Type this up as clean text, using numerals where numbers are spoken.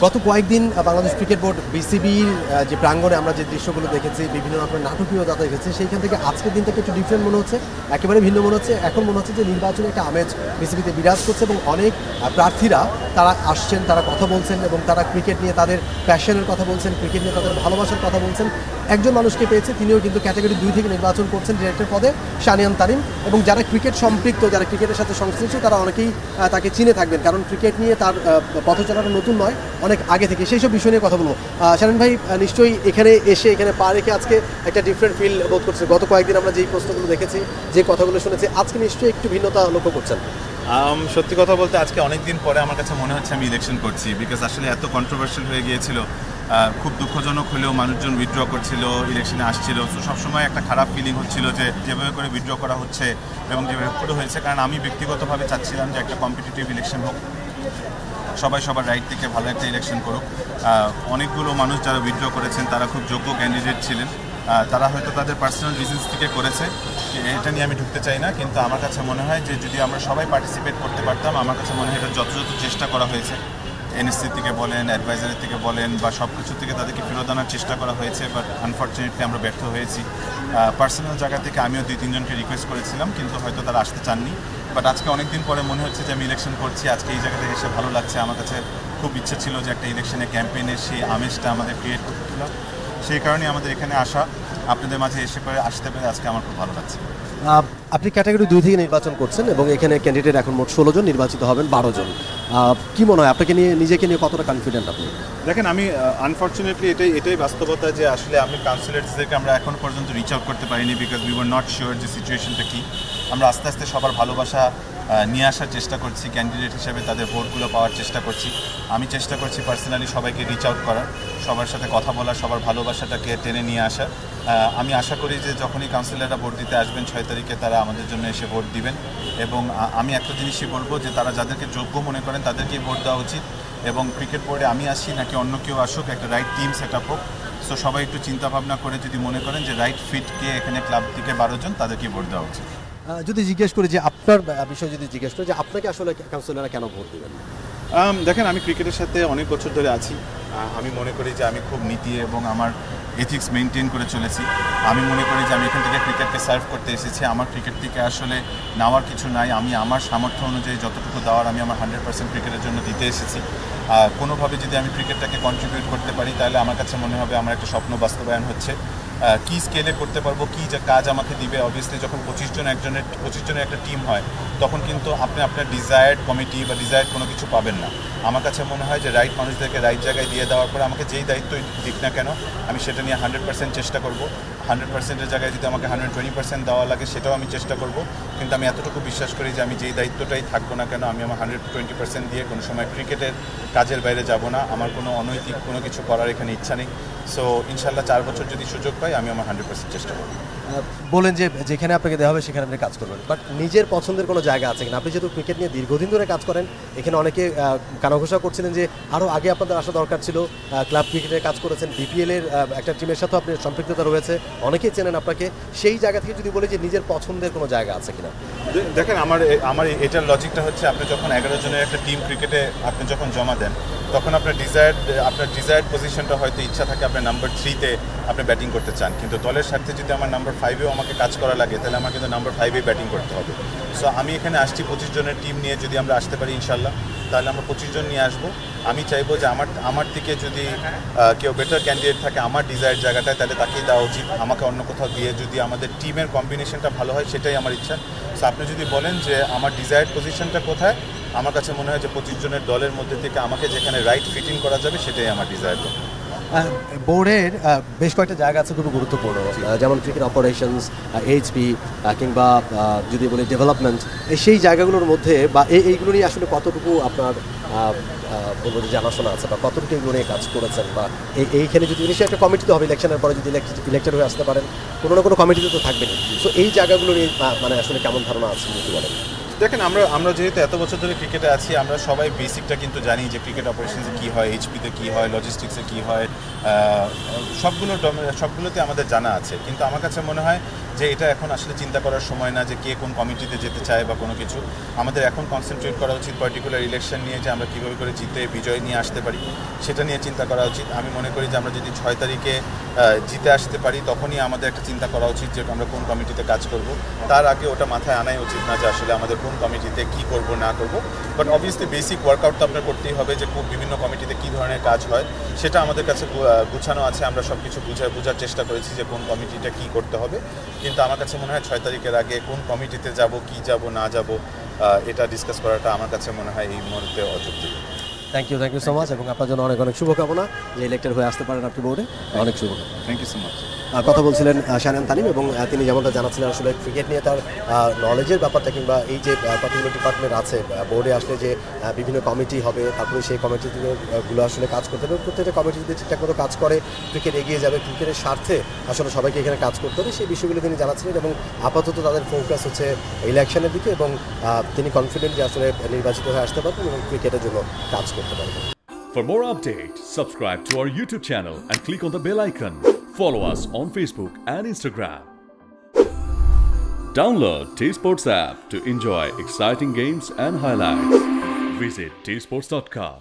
গত কয়েকদিন Bangladesh cricket board বিসিবির যে প্রাঙ্গণে আমরা যে দৃশ্যগুলো দেখেছি, বিভিন্ন রকমের নাটকীয়তা দেখেছি, সেইখান থেকে আজকের দিনটাকে একটু ডিফারেন্ট মনে হচ্ছে, একেবারে ভিন্ন মনে হচ্ছে। এখন মনে হচ্ছে যে নির্বাচনী একটা আমেজ বিসিবিতে বিরাজ করছে এবং অনেক প্রার্থীরা তারা আসছেন, তারা কথা বলছেন এবং তারা ক্রিকেট নিয়ে তাদের প্যাশনের কথা বলছেন, ক্রিকেট নিয়ে তাদের ভালোবাসার কথা বলছেন। একজন মানুষকে পেয়েছে, তিনিও কিন্তু ক্যাটাগরি 2 থেকে নির্বাচন করছেন ডিরেক্টর পদে, শানিয়ান তারিম। এবং যারা ক্রিকেট সম্পৃক্ত, যারা ক্রিকেটের সাথে সংশ্লিষ্ট, তারা অনেকেই তাকে চিনে থাকবেন, কারণ ক্রিকেট নিয়ে তার পথ চলাটা নতুন নয়, অনেক আগে থেকে। সেই সব বিষয় নিয়ে কথা বলবো। শানিয়ান ভাই, নিশ্চয়ই এখানে এসে এখানে পা রেখে আজকে একটা ডিফারেন্ট ফিল বোধ করছে। গত কয়েকদিন আমরা যেই প্রশ্নগুলো দেখেছি, যে কথাগুলো শুনেছি, আজকে নিশ্চয়ই একটু ভিন্নতা লক্ষ্য করছেন। সত্যি কথা বলতে আজকে অনেক দিন পরে আমার কাছে মনে হচ্ছে আমি ইলেকশন করছি, বিকজ আসলে এত কন্ট্রোভার্সিয়াল হয়ে গিয়েছিল। খুব দুঃখজনক হলেও মানুষজন উইথড্র করছিল, ইলেকশনে আসছিল। তো সবসময় একটা খারাপ ফিলিং হচ্ছিল যে যেভাবে করে উইথড্র করা হচ্ছে এবং যেভাবে করে হয়েছে, কারণ আমি ব্যক্তিগতভাবে চাচ্ছিলাম যে একটা কম্পিটিটিভ ইলেকশন হোক, সবাই সবার রাইট থেকে ভালো একটা ইলেকশন করুক। অনেকগুলো মানুষ যারা উইথড্র করেছেন তারা খুব যোগ্য ক্যান্ডিডেট ছিলেন, তারা হয়তো তাদের পার্সোনাল রিজনস থেকে করেছে, এটা নিয়ে আমি ঢুকতে চাই না। কিন্তু আমার কাছে মনে হয় যে যদি আমরা সবাই পার্টিসিপেট করতে পারতাম, আমার কাছে মনে হয় এটা যথাযথ চেষ্টা করা হয়েছে। এনএসসি থেকে বলেন, অ্যাডভাইজারি থেকে বলেন, বা সব কিছু থেকে তাদেরকে ফেরত আনার চেষ্টা করা হয়েছে, বাট আনফর্চুনেটলি আমরা ব্যর্থ হয়েছি। পার্সোনাল জায়গা থেকে আমিও 2-3 জনকে রিকোয়েস্ট করেছিলাম, কিন্তু হয়তো তারা আসতে চাননি। বাট আজকে অনেক দিন পরে মনে হচ্ছে যে আমি ইলেকশন করছি, আজকে এই জায়গাতে এসে ভালো লাগছে। আমার কাছে খুব ইচ্ছে ছিল যে একটা ইলেকশনে ক্যাম্পেইনের সেই আমেজটা আমাদের ক্রিয়েট করতে, সেই কারণে আমাদের এখানে আসা, আপনাদের মাঝে এসে করে আসতে পেরে আজকে আমার খুব ভালো লাগছে। আপনি ক্যাটাগরি 2 থেকে নির্বাচন করছেন এবং এখানে ক্যান্ডিডেট এখন মোট 16 জন, নির্বাচিত হবেন 12 জন। কি মনে হয় আপনাকে নিয়ে, নিজেকে নিয়ে কতটা কনফিডেন্ট আপনি? দেখেন, আমি আনফর্চুনেটলি এটাই বাস্তবতা যে আসলে আমি কাউন্সিলরসদেরকে আমরা এখন পর্যন্ত রিচ আউট করতে পারিনি, because we were not sure যে সিচুয়েশনটা কী। আমরা আস্তে আস্তে সবার ভালোবাসা নিয়ে আসার চেষ্টা করছি, ক্যান্ডিডেট হিসেবে তাদের ভোটগুলো পাওয়ার চেষ্টা করছি। আমি চেষ্টা করছি পার্সোনালি সবাইকে রিচ আউট করার, সবার সাথে কথা বলার, সবার ভালোবাসাটাকে টেনে নিয়ে আসার। আমি আশা করি যে যখনই কাউন্সিলররা ভোট দিতে আসবেন 6 তারিখে, তারা আমাদের জন্য এসে ভোট দিবেন। এবং আমি একটা জিনিসই বলবো যে তারা যাদেরকে যোগ্য মনে করেন তাদেরকেই ভোট দেওয়া উচিত। এবং ক্রিকেট বোর্ডে আমি আসি নাকি অন্য কেউ আসুক, একটা রাইট টিম সেট আপ হোক। সো সবাই একটু চিন্তা ভাবনা করে যদি মনে করেন যে রাইট ফিট কে এখানে ক্লাব থেকে 12 জন, তাদেরকে ভোট দেওয়া উচিত। যদি জিজ্ঞেস করি যে আপনার বিষয়, যদি জিজ্ঞেস করি যে আপনাকে আসলে কাউন্সিলররা কেন ভোট দেবেন? দেখেন, আমি ক্রিকেটের সাথে অনেক বছর ধরে আছি। আমি মনে করি যে আমি খুব নীতি এবং আমার এথিক্স মেনটেন করে চলেছি। আমি মনে করি যে আমি এখান থেকে ক্রিকেটকে সার্ভ করতে এসেছি। আমার ক্রিকেট থেকে আসলে নেওয়ার কিছু নাই। আমি আমার সামর্থ্য অনুযায়ী যতটুকু দেওয়ার আমি আমার 100% ক্রিকেটের জন্য দিতে এসেছি। কোনোভাবে যদি আমি ক্রিকেটটাকে কন্ট্রিবিউট করতে পারি, তাহলে আমার কাছে মনে হবে আমার একটা স্বপ্ন বাস্তবায়ন হচ্ছে। কী স্কেলে করতে পারবো, কী যা কাজ আমাকে দিবে। অবভিয়াসলি যখন 25 জনের একটা টিম হয়, তখন কিন্তু আপনি আপনার ডিজায়ার্ড কমিটি বা ডিজায়ার্ড কোনো কিছু পাবেন না। আমার কাছে মনে হয় যে রাইট মানুষদেরকে রাইট জায়গায় দিয়ে দেওয়ার পরে আমাকে যেই দায়িত্ব দিক না কেন, আমি সেটা নিয়ে 100% চেষ্টা করব। 100%-এর জায়গায় যদি আমাকে 120% দেওয়া লাগে, সেটাও আমি চেষ্টা করব। কিন্তু আমি এতটুকু বিশ্বাস করি যে আমি যেই দায়িত্বটাই থাকবো না কেন, আমি আমার 120% দিয়ে কোনো সময় ক্রিকেটের কাজের বাইরে যাব না। আমার কোনো অনৈতিক কোনো কিছু করার এখানে ইচ্ছা নেই। সো ইনশাল্লাহ 4 বছর যদি সুযোগ পাই, আমি আমার 100% চেষ্টা করব। বলেন যে যেখানে আপনাকে দেওয়া হবে সেখানে আপনি কাজ করবেন, বাট নিজের পছন্দের কোনো জায়গা আছে কিনা? আপনি যেহেতু ক্রিকেট নিয়ে দীর্ঘদিন ধরে কাজ করেন, এখানে অনেকে কানাঘোষা করছিলেন যে আরও আগে আপনাদের আসা দরকার ছিল। ক্লাব ক্রিকেটের কাজ করেছেন, বিপিএলের একটা টিমের সাথেও আপনি সম্পৃক্ততা রয়েছে, অনেকেই চেনেন আপনাকে। সেই জায়গা থেকে যদি বলি যে নিজের পছন্দের কোনো জায়গা আছে কিনা? দেখেন, আমার এটার লজিকটা হচ্ছে, আপনি যখন 11 জনের একটা টিম ক্রিকেটে আপনি যখন জমা দেন, তখন আপনার ডিজায়ার্ড পজিশনটা হয়তো ইচ্ছা থাকে আপনার নাম্বার 3-তে আপনি ব্যাটিং করতে চান, কিন্তু দলের স্বার্থে যদি আমার নাম্বার 5-এও আমাকে কাজ করা লাগে, তাহলে আমার কিন্তু নাম্বার 5-এ ব্যাটিং করতে হবে। সো আমি এখানে আসছি 25 জনের টিম নিয়ে। যদি আমরা আসতে পারি ইনশাল্লাহ, তাহলে আমরা 25 জন নিয়ে আসবো। আমি চাইবো যে আমার দিকে যদি কেউ বেটার ক্যান্ডিডেট থাকে আমার ডিজায়ার্ড জায়গাটায়, তাহলে তাকেই দেওয়া উচিত। আমাকে অন্য কোথাও দিয়ে যদি আমাদের টিমের কম্বিনেশনটা ভালো হয়, সেটাই আমার ইচ্ছা। সো আপনি যদি বলেন যে আমার ডিজায়ার্ড পজিশনটা কোথায়, আমার কাছে মনে হয় যে 25 জনের দলের মধ্যে থেকে আমাকে যেখানে রাইট ফিটিং করা যাবে, সেটাই আমার ডিজায়ার্ড। বোর্ডের বেশ কয়েকটা জায়গা আছে খুবই গুরুত্বপূর্ণ, যেমন ক্রিকেট অপারেশনস, এইচপি, কিংবা যদি বলি ডেভেলপমেন্ট। সেই জায়গাগুলোর মধ্যে বা এইগুলো নিয়ে আসলে কতটুকু আপনার বলবো যে জানাশোনা আছে, বা কতটুকু এগুলো নিয়ে কাজ করেছেন, বা এইখানে যদি নিশ্চয়ই একটা কমিটি তো হবে ইলেকশনের পরে, যদি ইলেক্টেড হয়ে আসতে পারেন, কোনো না কোনো কমিটিতে তো থাকবেনই। সো এই জায়গাগুলো নিয়ে মানে আসলে কেমন ধারণা আছে যদি বলেন? দেখেন, আমরা যেহেতু এত বছর ধরে ক্রিকেটে আছি, আমরা সবাই বেসিকটা কিন্তু জানি যে ক্রিকেট অপারেশনসে কী হয়, এইচপিতে কী হয়, লজিস্টিক্সে কী হয়, সবগুলোতে আমাদের জানা আছে, কিন্তু আমার কাছে মনে হয় যে এটা এখন আসলে চিন্তা করার সময় না যে কে কোন কমিটিতে যেতে চায় বা কোনো কিছু। আমাদের এখন কনসেন্ট্রেট করা উচিত পার্টিকুলার ইলেকশন নিয়ে, যে আমরা কীভাবে করে জিতে বিজয় নিয়ে আসতে পারি সেটা নিয়ে চিন্তা করা উচিত। আমি মনে করি যে আমরা যদি 6 তারিখে জিতে আসতে পারি তখনই আমাদের একটা চিন্তা করা উচিত যে আমরা কোন কমিটিতে কাজ করব। তার আগে ওটা মাথায় আনাই উচিত না যে আসলে আমাদের কোন কমিটিতে কী করব না করব। বাট অবভিয়াসলি বেসিক ওয়ার্কআউট তো আপনার করতেই হবে যে বিভিন্ন কমিটিতে কী ধরনের কাজ হয় সেটা আমাদের কাছে গুছানো আছে। আমরা সব কিছু বোঝার চেষ্টা করেছি যে কোন কমিটিটা কী করতে হবে, কিন্তু আমার কাছে মনে হয় 6 তারিখের আগে কোন কমিটিতে যাব, কি যাব না যাব, এটা ডিসকাস করাটা আমার কাছে মনে হয় এই মুহূর্তে অযৌক্তিক। থ্যাংক ইউ সো মাচ, এবং আপনার জন্য অনেক অনেক শুভকামনা যে ইলেক্টেড হয়ে আসতে পারেন আপনি বোর্ডে। অনেক শুভকামনা। Thank you so much. কথা বলছিলেন শাহানান তানিম, এবং তিনি যেমনটা জানাচ্ছিলেন আসলে ক্রিকেট নিয়ে তার নলেজের ব্যাপারটা, কিংবা এই যে কতগুলো ডিপার্টমেন্ট আছে বোর্ডে আসলে যে বিভিন্ন কমিটি হবে, তারপরে সেই কমিটিগুলো আসলে কাজ করতে হবে, প্রত্যেকটা কমিটি যদি ঠিকঠাক মতো কাজ করে ক্রিকেট এগিয়ে যাবে, ক্রিকেটের স্বার্থে আসলে সবাইকে এখানে কাজ করতে হবে, সেই বিষয়গুলো তিনি জানাচ্ছিলেন। এবং আপাতত তাদের ফোকাস হচ্ছে ইলেকশনের দিকে, এবং তিনি কনফিডেন্ট যে আসলে নির্বাচিত হয়ে আসতে পারবেন এবং ক্রিকেটের জন্য কাজ করতে পারবেন। For more updates, subscribe to our YouTube channel and click on the bell icon. Follow us on Facebook and Instagram. Download T-Sports app to enjoy exciting games and highlights. Visit tsports.com.